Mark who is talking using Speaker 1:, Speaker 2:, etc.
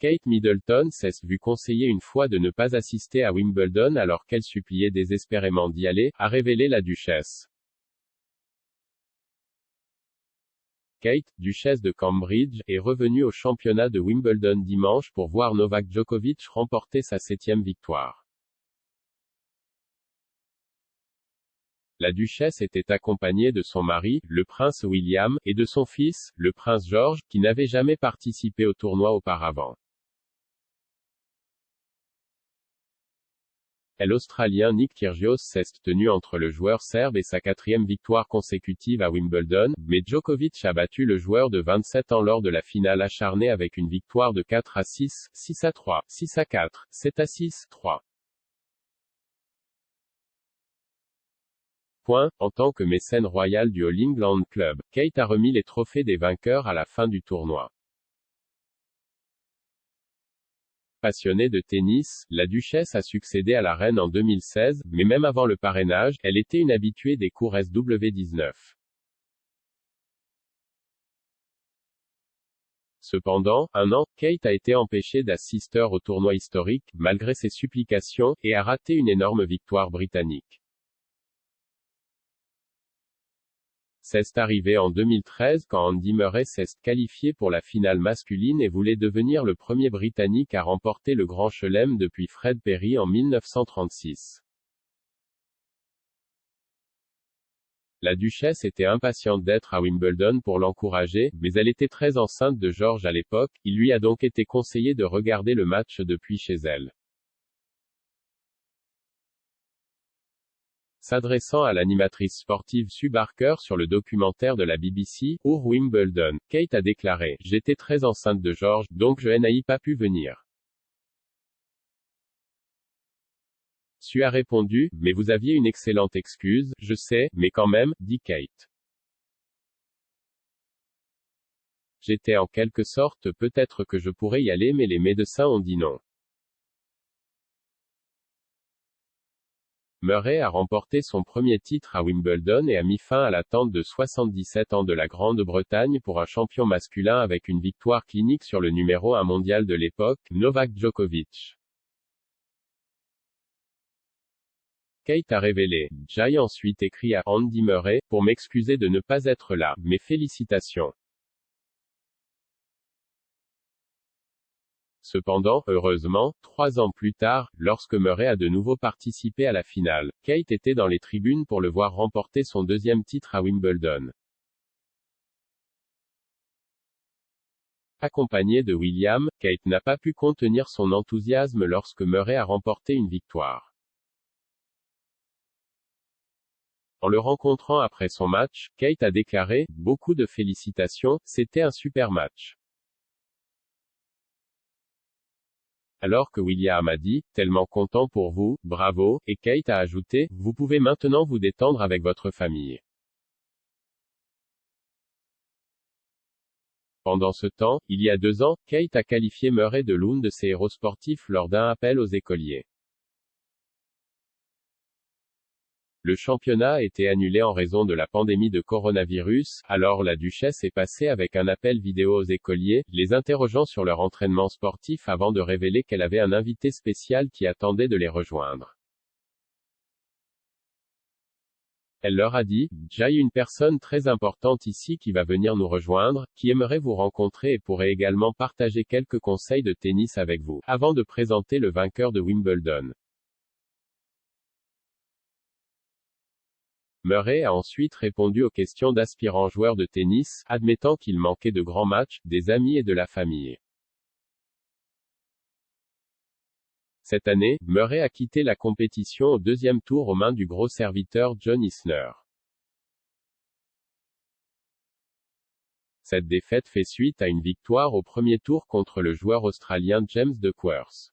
Speaker 1: Kate Middleton s'est vu conseiller une fois de ne pas assister à Wimbledon alors qu'elle suppliait désespérément d'y aller, a révélé la duchesse. Kate, duchesse de Cambridge, est revenue au championnat de Wimbledon dimanche pour voir Novak Djokovic remporter sa 7e victoire. La duchesse était accompagnée de son mari, le prince William, et de son fils, le prince George, qui n'avait jamais participé au tournoi auparavant. L'Australien Nick Kyrgios s'est tenu entre le joueur serbe et sa 4e victoire consécutive à Wimbledon, mais Djokovic a battu le joueur de 27 ans lors de la finale acharnée avec une victoire de 4-6, 6-3, 6-4, 7-6, 3. En tant que mécène royal du All England Club, Kate a remis les trophées des vainqueurs à la fin du tournoi. Passionnée de tennis, la duchesse a succédé à la reine en 2016, mais même avant le parrainage, elle était une habituée des cours SW19. Cependant, un an, Kate a été empêchée d'assister au tournoi historique, malgré ses supplications, et a raté une énorme victoire britannique. C'est arrivé en 2013 quand Andy Murray s'est qualifié pour la finale masculine et voulait devenir le premier Britannique à remporter le Grand Chelem depuis Fred Perry en 1936. La duchesse était impatiente d'être à Wimbledon pour l'encourager, mais elle était très enceinte de George à l'époque, il lui a donc été conseillé de regarder le match depuis chez elle. S'adressant à l'animatrice sportive Sue Barker sur le documentaire de la BBC, Our Wimbledon, Kate a déclaré « J'étais très enceinte de George, donc je n'ai pas pu venir. » Sue a répondu « Mais vous aviez une excellente excuse, je sais, mais quand même, dit Kate. J'étais en quelque sorte peut-être que je pourrais y aller mais les médecins ont dit non. » Murray a remporté son premier titre à Wimbledon et a mis fin à l'attente de 77 ans de la Grande-Bretagne pour un champion masculin avec une victoire clinique sur le numéro 1 mondial de l'époque, Novak Djokovic. Kate a révélé « J'ai ensuite écrit à Andy Murray, pour m'excuser de ne pas être là, mais félicitations. » Cependant, heureusement, 3 ans plus tard, lorsque Murray a de nouveau participé à la finale, Kate était dans les tribunes pour le voir remporter son 2e titre à Wimbledon. Accompagnée de William, Kate n'a pas pu contenir son enthousiasme lorsque Murray a remporté une victoire. En le rencontrant après son match, Kate a déclaré « Beaucoup de félicitations, c'était un super match. » Alors que William a dit « Tellement content pour vous, bravo », et Kate a ajouté « Vous pouvez maintenant vous détendre avec votre famille. » Pendant ce temps, il y a 2 ans, Kate a qualifié Murray de l'un de ses héros sportifs lors d'un appel aux écoliers. Le championnat a été annulé en raison de la pandémie de coronavirus, alors la duchesse est passée avec un appel vidéo aux écoliers, les interrogeant sur leur entraînement sportif avant de révéler qu'elle avait un invité spécial qui attendait de les rejoindre. Elle leur a dit « J'ai une personne très importante ici qui va venir nous rejoindre, qui aimerait vous rencontrer et pourrait également partager quelques conseils de tennis avec vous, avant de présenter le vainqueur de Wimbledon. » Murray a ensuite répondu aux questions d'aspirants joueurs de tennis, admettant qu'il manquait de grands matchs, des amis et de la famille. Cette année, Murray a quitté la compétition au 2e tour aux mains du gros serviteur John Isner. Cette défaite fait suite à une victoire au premier tour contre le joueur australien James Duckworth.